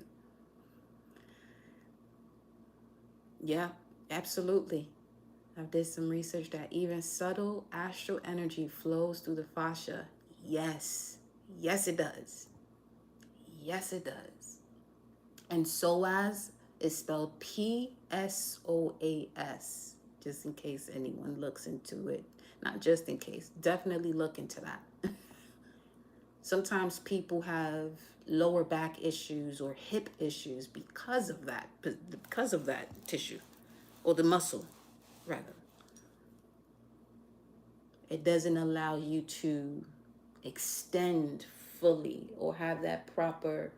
Yeah, absolutely. I did some research that even subtle astral energy flows through the fascia. Yes. Yes, it does. Yes, it does. And psoas is spelled Psoas, just in case anyone looks into it. Not just in case, definitely look into that. Sometimes people have lower back issues or hip issues because of that tissue or the muscle, rather. It doesn't allow you to extend fully or have that proper,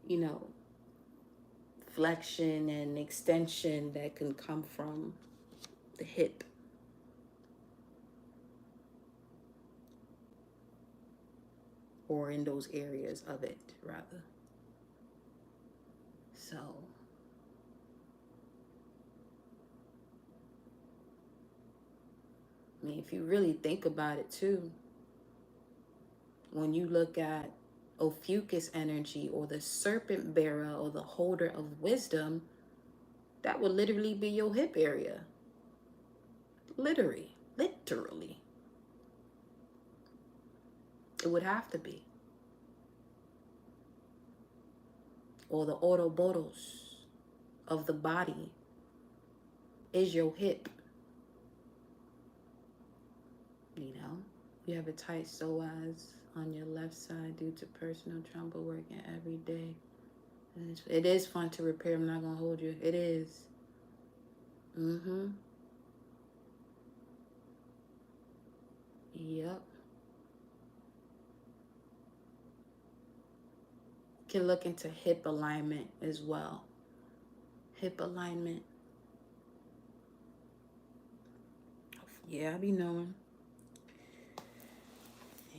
you know, flexion and extension that can come from the hip or in those areas of it, rather. So, I mean, if you really think about it too, when you look at Ophiuchus energy or the serpent bearer or the holder of wisdom, that would literally be your hip area. Literally. Literally. It would have to be. Or the Ouroboros of the body is your hip. You know, you have a tight psoas on your left side due to personal trauma working every day. It is fun to repair. I'm not gonna hold you. It is. Mm-hmm. Yep. Can look into hip alignment as well. Hip alignment. Yeah, I be knowing.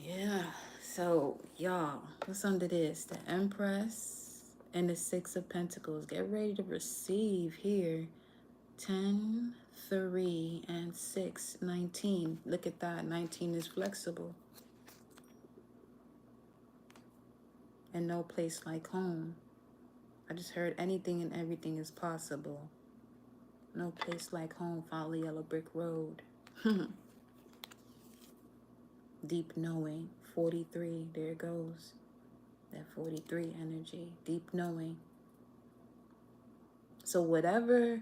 Yeah. So, y'all, what's under this? The Empress and the Six of Pentacles. Get ready to receive here. 10, 3, and 6, 19. Look at that. 19 is flexible. And no place like home. I just heard anything and everything is possible. No place like home. Follow yellow brick road. Deep knowing. 43. There it goes. That 43 energy. Deep knowing. So whatever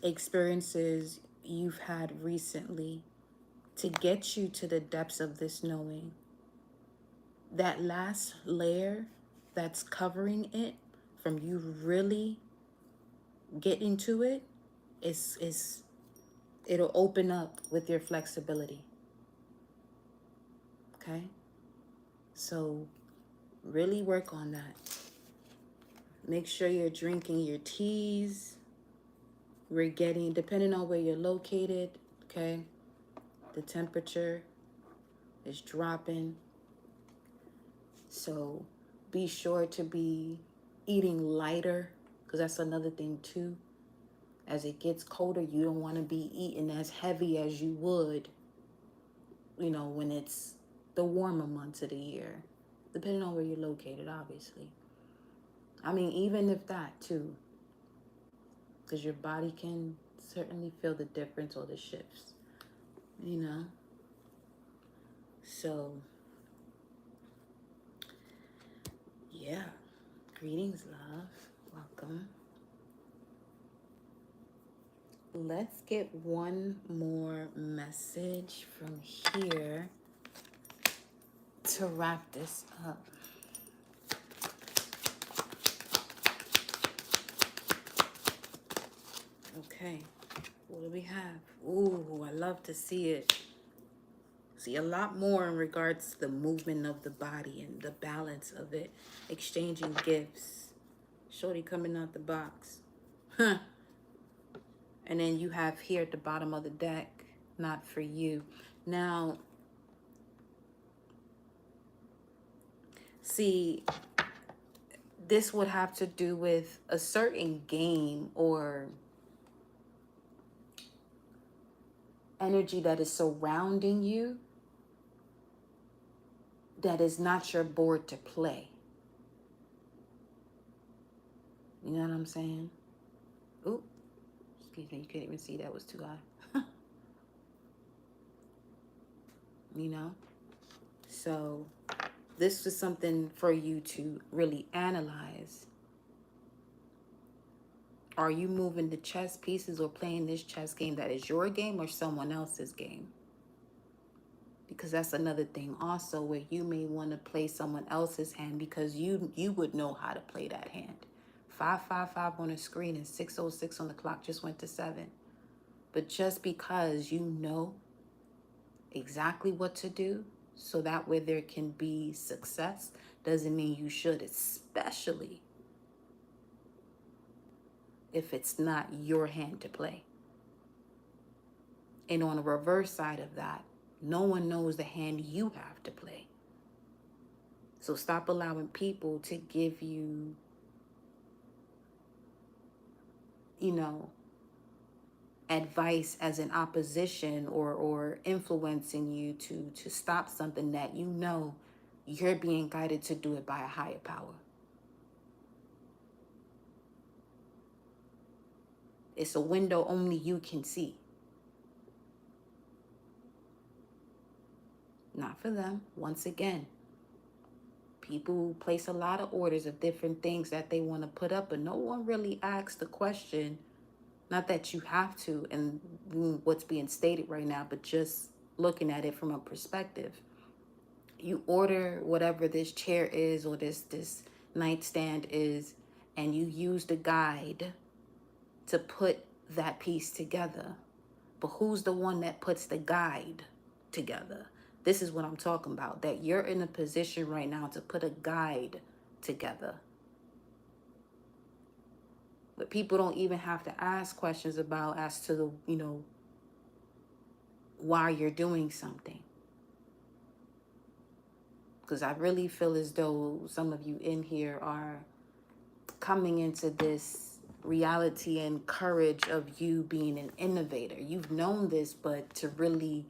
experiences you've had recently to get you to the depths of this knowing, that last layer that's covering it from you really getting to it is it'll open up with your flexibility. Okay? So really work on that. Make sure you're drinking your teas. We're getting, depending on where you're located, okay, the temperature is dropping. So be sure to be eating lighter, because that's another thing too. As it gets colder, you don't want to be eating as heavy as you would, you know, when it's the warmer months of the year, depending on where you're located, obviously. I mean, even if that too, because your body can certainly feel the difference or the shifts, you know. So, yeah. Greetings, love. Welcome. Let's get one more message from here to wrap this up. Okay, what do we have? Ooh, I love to see it. See a lot more in regards to the movement of the body and the balance of it. Exchanging gifts. Shorty coming out the box. Huh. And then you have here at the bottom of the deck, not for you. Now, see, this would have to do with a certain game or energy that is surrounding you that is not your board to play. You know what I'm saying? Ooh, excuse me, you can't even see that was too high. You know? So this is something for you to really analyze. Are you moving the chess pieces or playing this chess game that is your game or someone else's game? Because that's another thing also, where you may want to play someone else's hand because you would know how to play that hand. 555 on the screen and 606 on the clock just went to 7. But just because you know exactly what to do so that way there can be success doesn't mean you should, especially if it's not your hand to play. And on the reverse side of that, no one knows the hand you have to play. So stop allowing people to give you, advice as an opposition or influencing you to stop something that you know you're being guided to do it by a higher power. It's a window only you can see. Not for them. Once again, people place a lot of orders of different things that they want to put up, but no one really asks the question, not that you have to, and what's being stated right now, but just looking at it from a perspective. You order whatever this chair is or this nightstand is, and you use the guide to put that piece together. But who's the one that puts the guide together? This is what I'm talking about, that you're in a position right now to put a guide together. But people don't even have to ask questions about as to the, why you're doing something. Because I really feel as though some of you in here are coming into this reality and courage of you being an innovator. You've known this, but to really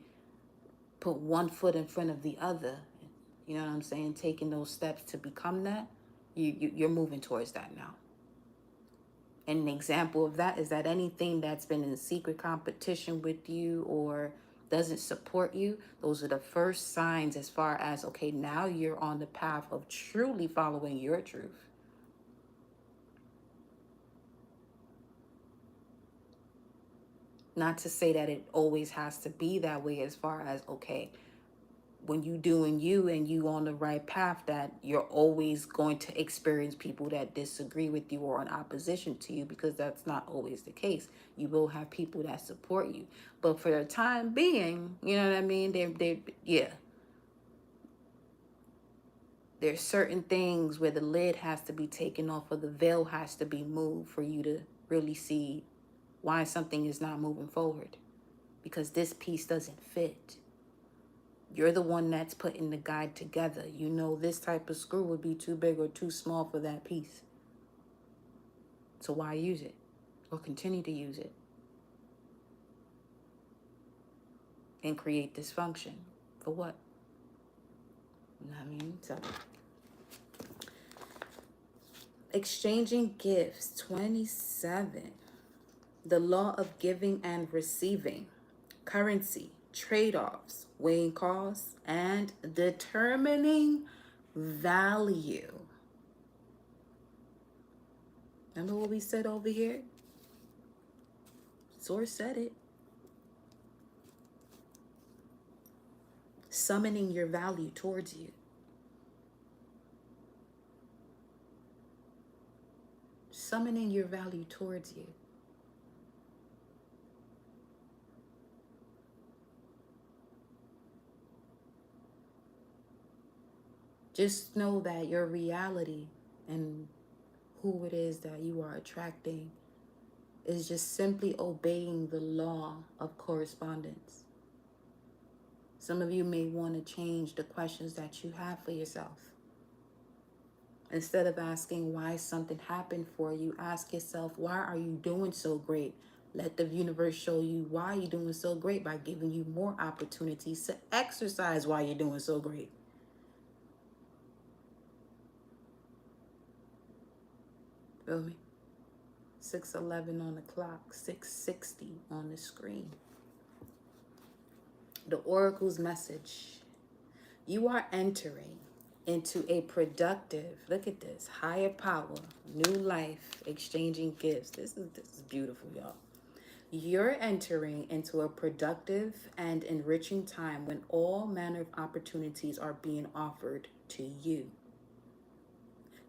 put one foot in front of the other, you know what I'm saying? Taking those steps to become that, you're moving towards that now. And an example of that is that anything that's been in secret competition with you or doesn't support you, those are the first signs as far as, okay, now you're on the path of truly following your truth. Not to say that it always has to be that way as far as, okay, when you doing you and you on the right path, that you're always going to experience people that disagree with you or in opposition to you, because that's not always the case. You will have people that support you, but for the time being, you know what I mean, there's certain things where the lid has to be taken off or the veil has to be moved for you to really see why something is not moving forward, because this piece doesn't fit. You're the one that's putting the guide together. You know this type of screw would be too big or too small for that piece. So why use it or continue to use it and create dysfunction? For what? You know what I mean? So exchanging gifts, 27. The law of giving and receiving. Currency, trade-offs, weighing costs, and determining value. Remember what we said over here? Source said it. Summoning your value towards you. Summoning your value towards you. Just know that your reality and who it is that you are attracting is just simply obeying the law of correspondence. Some of you may want to change the questions that you have for yourself. Instead of asking why something happened for you, ask yourself, why are you doing so great? Let the universe show you why you're doing so great by giving you more opportunities to exercise why you're doing so great. Feel me? 6:11 on the clock, 6:60 on the screen. The Oracle's message. You are entering into a productive, look at this, higher power, new life, exchanging gifts. This is beautiful, y'all. You're entering into a productive and enriching time when all manner of opportunities are being offered to you.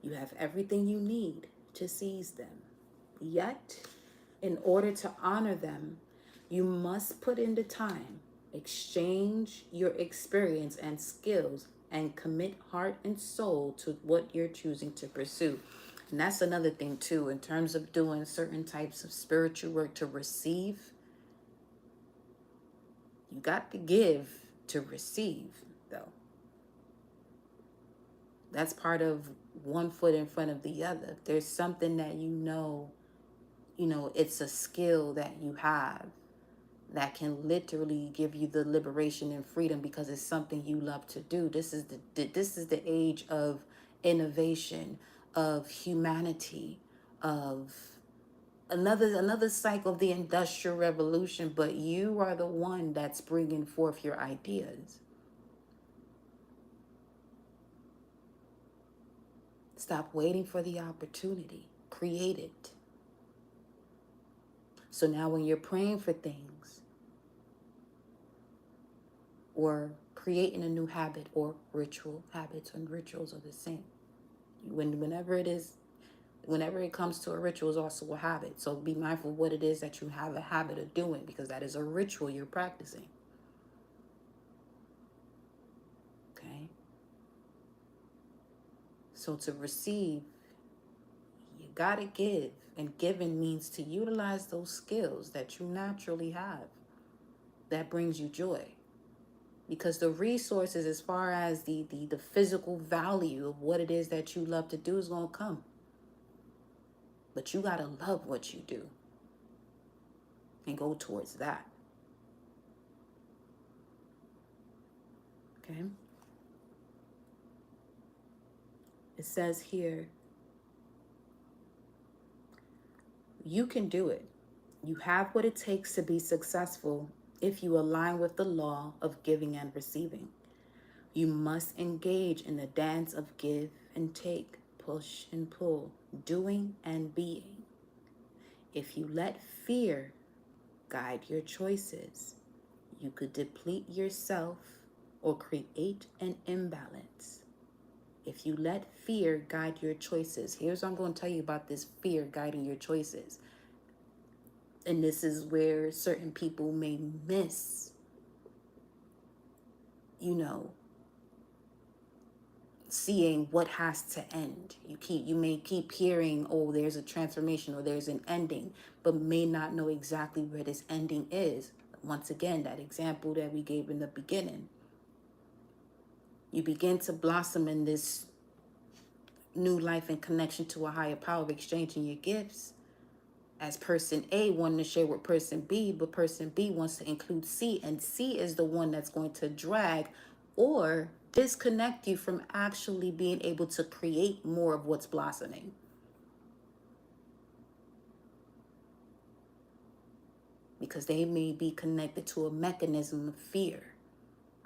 You have everything you need to seize them. Yet, in order to honor them, you must put in the time, exchange your experience and skills, and commit heart and soul to what you're choosing to pursue. And that's another thing too, in terms of doing certain types of spiritual work to receive, you got to give to receive, though. That's part of one foot in front of the other. If there's something that it's a skill that you have that can literally give you the liberation and freedom because it's something you love to do. This is the age of innovation, of humanity, of another cycle of the industrial revolution, but you are the one that's bringing forth your ideas. Stop waiting for the opportunity. Create it. So now when you're praying for things or creating a new habit or ritual, habits and rituals are the same. Whenever it comes to a ritual, is also a habit. So be mindful of what it is that you have a habit of doing, because that is a ritual you're practicing. Okay? So to receive, you gotta give. And giving means to utilize those skills that you naturally have that brings you joy. Because the resources, as far as the physical value of what it is that you love to do, is going to come. But you got to love what you do and go towards that. Okay? It says here, you can do it. You have what it takes to be successful if you align with the law of giving and receiving. You must engage in the dance of give and take, push and pull, doing and being. If you let fear guide your choices, you could deplete yourself or create an imbalance. If you let fear guide your choices, here's what I'm going to tell you about this fear guiding your choices. And this is where certain people may miss, seeing what has to end. You may keep hearing, oh, there's a transformation or there's an ending, but may not know exactly where this ending is. Once again, that example that we gave in the beginning. You begin to blossom in this new life and connection to a higher power of exchanging your gifts. As person A wanting to share with person B, but person B wants to include C, and C is the one that's going to drag or disconnect you from actually being able to create more of what's blossoming. Because they may be connected to a mechanism of fear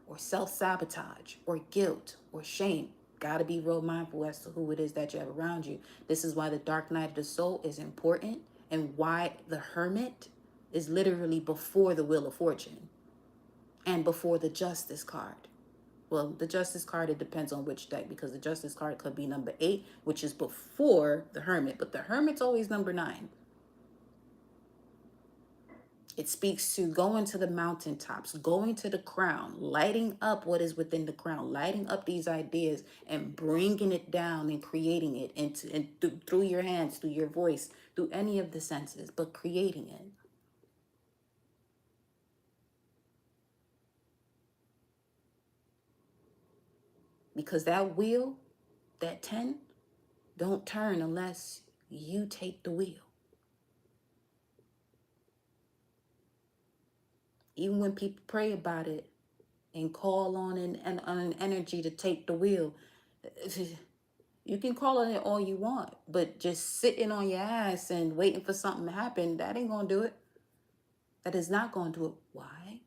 or self-sabotage or guilt or shame. Got to be real mindful as to who it is that you have around you. This is why the dark night of the soul is important, and why the hermit is literally before the wheel of fortune and before the justice card. Well, the justice card, it depends on which deck, because the justice card could be number 8, which is before the hermit, but the hermit's always number 9. It speaks to going to the mountaintops, going to the crown, lighting up what is within the crown, lighting up these ideas and bringing it down and creating it through your hands, through your voice, through any of the senses, but creating it. Because that wheel, that 10, don't turn unless you take the wheel. Even when people pray about it and call on an energy to take the wheel, you can call on it all you want, but just sitting on your ass and waiting for something to happen, that ain't going to do it. That is not going to do it. Why?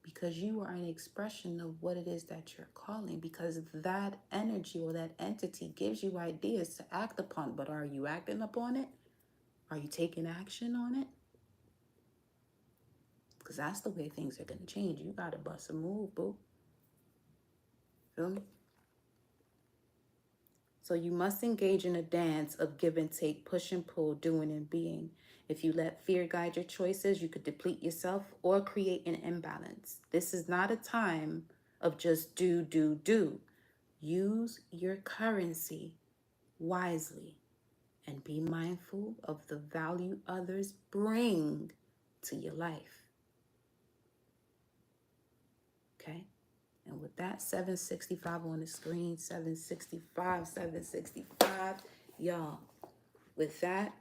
Because you are an expression of what it is that you're calling, because that energy or that entity gives you ideas to act upon. But are you acting upon it? Are you taking action on it? Because that's the way things are going to change. You got to bust a move, boo. Feel me? So you must engage in a dance of give and take, push and pull, doing and being. If you let fear guide your choices, you could deplete yourself or create an imbalance. This is not a time of just do, do, do. Use your currency wisely and be mindful of the value others bring to your life. Okay? And with that, 765 on the screen, 765, 765. Y'all, with that,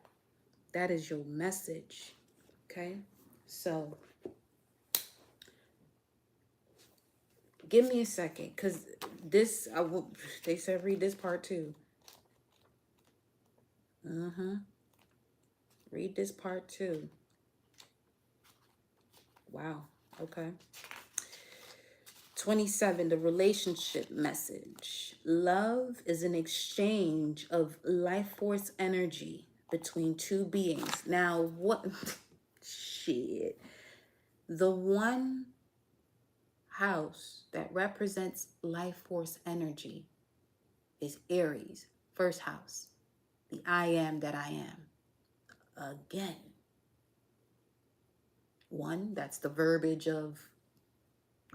that is your message. Okay? So, give me a second, because this, they said read this part too. Read this part too. Wow. Okay. 27, the relationship message. Love is an exchange of life force energy between two beings. Now, what? Shit. The one house that represents life force energy is Aries, first house. The I am that I am. Again. One, that's the verbiage of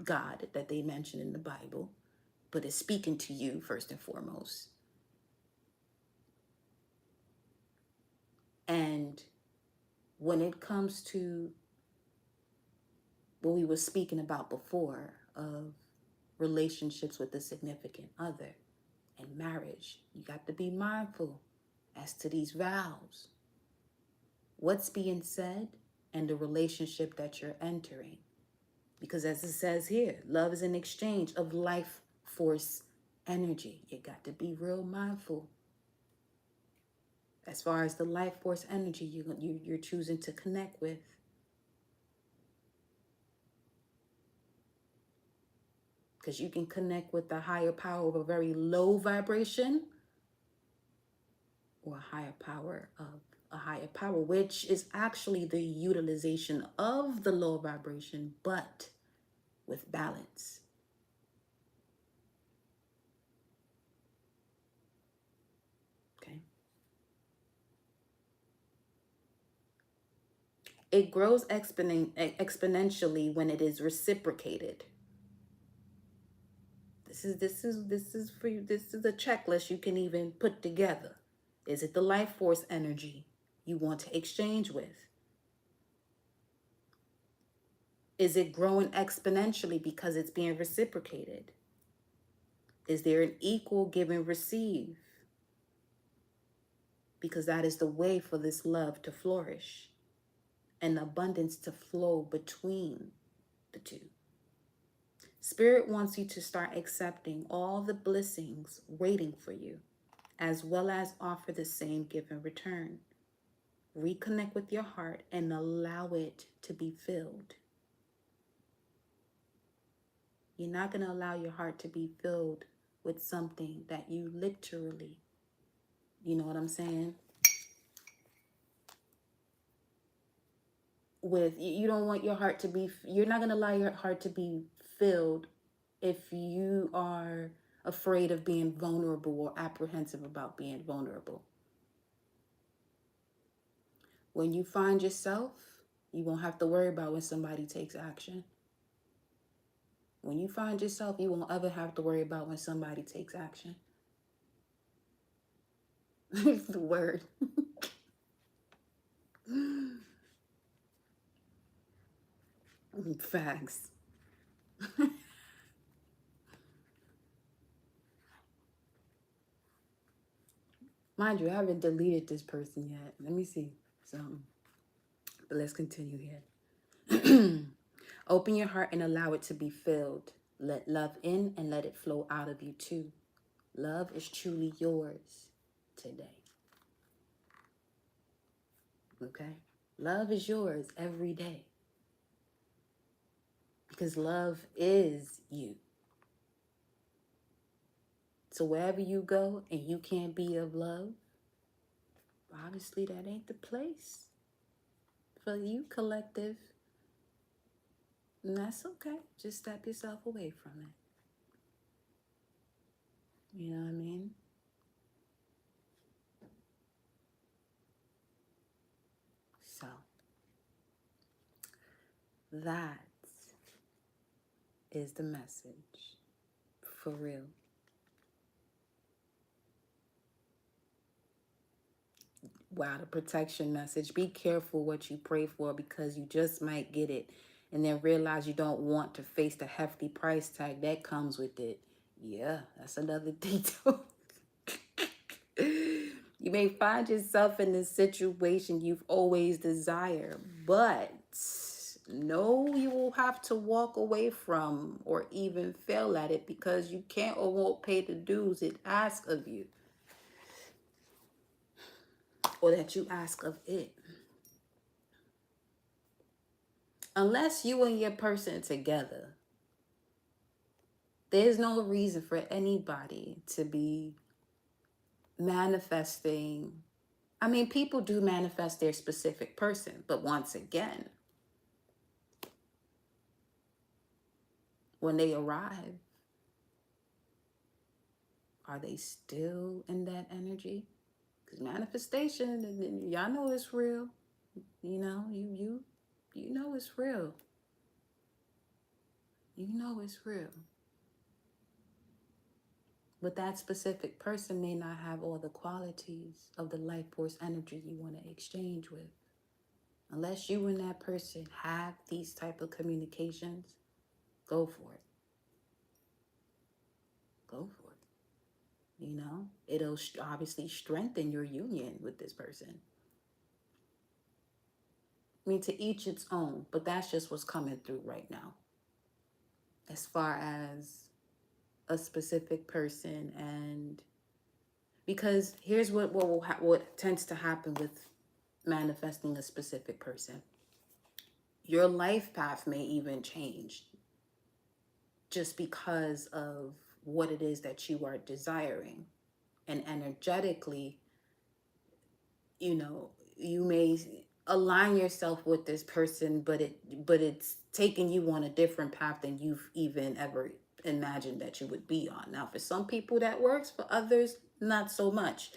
God that they mention in the Bible, but it's speaking to you first and foremost. And when it comes to what we were speaking about before of relationships with the significant other and marriage, you got to be mindful as to these vows. What's being said and the relationship that you're entering. Because as it says here, love is an exchange of life force energy. You got to be real mindful. As far as the life force energy you're choosing to connect with. Because you can connect with the higher power of a very low vibration or a higher power of a higher power, which is actually the utilization of the low vibration, but with balance. Okay. It grows exponentially when it is reciprocated. This is for you. This is a checklist you can even put together. Is it the life force energy you want to exchange with? Is it growing exponentially because it's being reciprocated? Is there an equal give and receive? Because that is the way for this love to flourish and abundance to flow between the two. Spirit wants you to start accepting all the blessings waiting for you, as well as offer the same give and return. Reconnect with your heart and allow it to be filled. You're not going to allow your heart to be filled with something that you literally, you know what I'm saying? You don't want your heart to be, you're not going to allow your heart to be filled if you are afraid of being vulnerable or apprehensive about being vulnerable. When you find yourself, you won't have to worry about when somebody takes action. When you find yourself, you won't ever have to worry about when somebody takes action. It's the word. Facts. Mind you, I haven't deleted this person yet. Let me see something. But let's continue here. Open your heart and allow it to be filled. Let love in and let it flow out of you too. Love is truly yours today. Okay? Love is yours every day. Because love is you. So wherever you go and you can't be of love, obviously that ain't the place for you, collective. And that's okay. Just step yourself away from it. You know what I mean? So that is the message. For real. Wow, the protection message. Be careful what you pray for, because you just might get it and then realize you don't want to face the hefty price tag that comes with it. Yeah, that's another detail. You may find yourself in this situation you've always desired, but no, you will have to walk away from or even fail at it, because you can't or won't pay the dues it asks of you, or that you ask of it. Unless you and your person together, there's no reason for anybody to be manifesting. I mean, people do manifest their specific person, but once again, when they arrive, are they still in that energy? Because manifestation, y'all know it's real. You know, you know it's real. You know it's real. But that specific person may not have all the qualities of the life force energy you want to exchange with. Unless you and that person have these type of communications, go for it. Go for it. You know, it'll obviously strengthen your union with this person. I mean, to each its own, but that's just what's coming through right now. As far as a specific person, and because here's what tends to happen with manifesting a specific person. Your life path may even change just because of what it is that you are desiring. And energetically, you know, you may align yourself with this person, but it's taking you on a different path than you've even ever imagined that you would be on. Now, for some people that works, for others, not so much.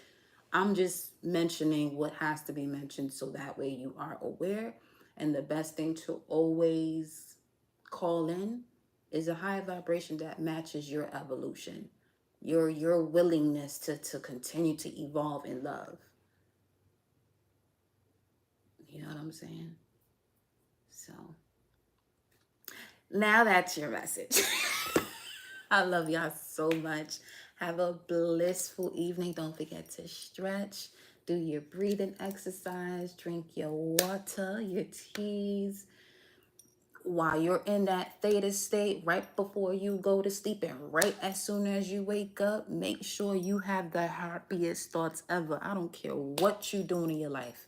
I'm just mentioning what has to be mentioned so that way you are aware. And the best thing to always call in is a high vibration that matches your evolution, your willingness to continue to evolve in love. You know what I'm saying? So now that's your message. I love y'all so much. Have a blissful evening. Don't forget to stretch, do your breathing exercise, drink your water, your teas. While you're in that theta state, right before you go to sleep and right as soon as you wake up, make sure you have the happiest thoughts ever. I don't care what you're doing in your life.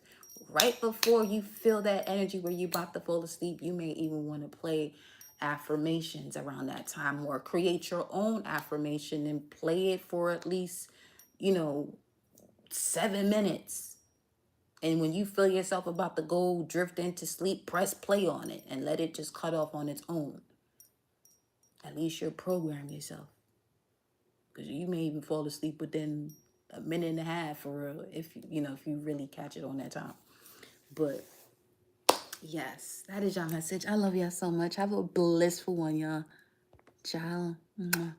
Right before you feel that energy where you're about to fall asleep, you may even want to play affirmations around that time, or create your own affirmation and play it for at least, 7 minutes. And when you feel yourself about to go drift into sleep, press play on it and let it just cut off on its own. At least you'll program yourself. Because you may even fall asleep within a minute and a half, for real, if you really catch it on that time. But yes, that is your message. I love y'all so much. Have a blissful one, y'all. Ciao. Mwah.